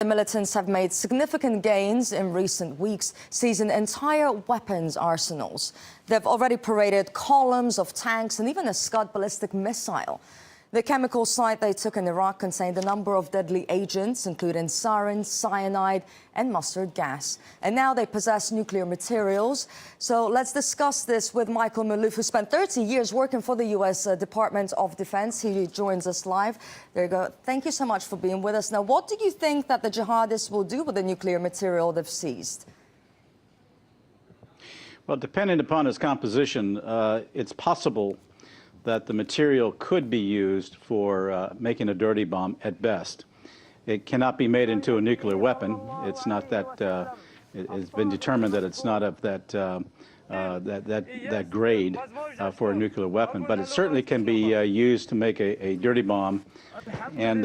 The militants have made significant gains in recent weeks, seizing entire weapons arsenals. They've already paraded columns of tanks and even a Scud ballistic missile. The chemical site they took in Iraq contained a number of deadly agents, including sarin, cyanide, and mustard gas. And now they possess nuclear materials. So let's discuss this with Michael Maloof, who spent 30 years working for the U.S. Department of Defense. He joins us live. There you go. Thank you so much for being with us. Now, what do you think that the jihadists will do with the nuclear material they've seized? Well, depending upon its composition, it's possible that the material could be used for making a dirty bomb at best. It cannot be made into a nuclear weapon. It's not that. It's been determined that it's not of that grade for a nuclear weapon. But it certainly can be used to make a dirty bomb, and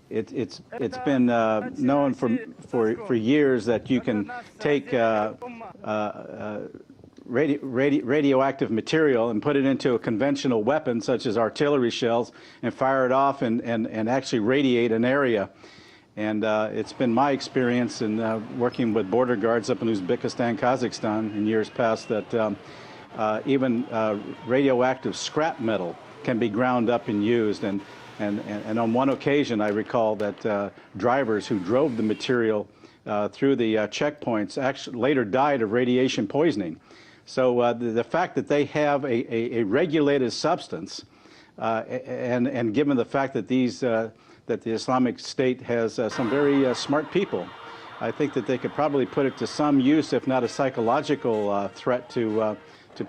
it's been known for years that you can take radioactive material and put it into a conventional weapon such as artillery shells and fire it off and actually radiate an area. And it's been my experience in working with border guards up in Uzbekistan, Kazakhstan in years past that even radioactive scrap metal can be ground up and used. And on one occasion I recall that drivers who drove the material through the checkpoints actually later died of radiation poisoning. So the fact that they have a regulated substance, and given the fact that that the Islamic State has some very smart people, I think that they could probably put it to some use, if not a psychological threat to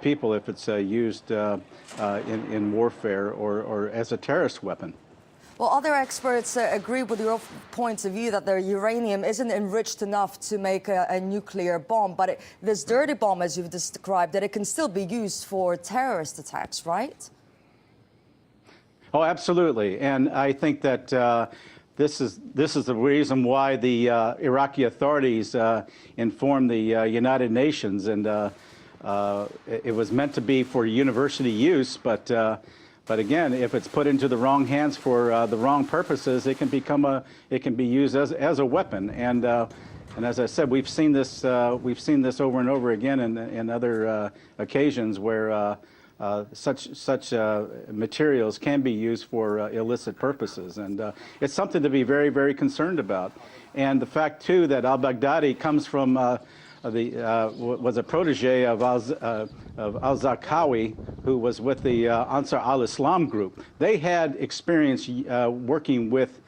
people, if it's used in warfare or as a terrorist weapon. Well, other experts agree with your point of view that the uranium isn't enriched enough to make a nuclear bomb, but this dirty bomb, as you've described, that it can still be used for terrorist attacks, right? Oh, absolutely. And I think that this is the reason why the Iraqi authorities informed the United Nations, and it was meant to be for university use, but again, if it's put into the wrong hands for the wrong purposes, it can be used as a weapon. And as I said, we've seen this over and over again in other occasions where such materials can be used for illicit purposes. And it's something to be very, very concerned about. And the fact too that al-Baghdadi comes from was a protege of al-Zarqawi, who was with the Ansar al-Islam group. They had experience working with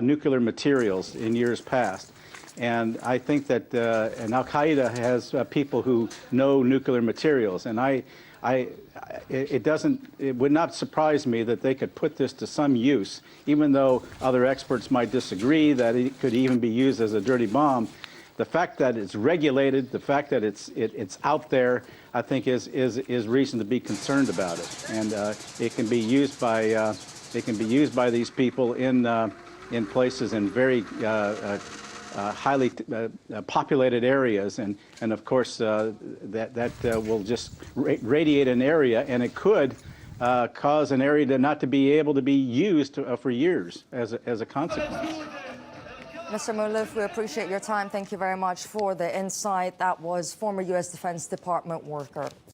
nuclear materials in years past. And I think that and al-Qaeda has people who know nuclear materials. And it would not surprise me that they could put this to some use, even though other experts might disagree that it could even be used as a dirty bomb. The fact that it's regulated, the fact that it's out there, I think is reason to be concerned about it. And it can be used by these people in places in very highly populated areas, and of course that will just radiate an area, and it could cause an area not to be able to be used for years as a consequence. Mr. Maloof, we appreciate your time. Thank you very much for the insight. That was former U.S. Defense Department worker.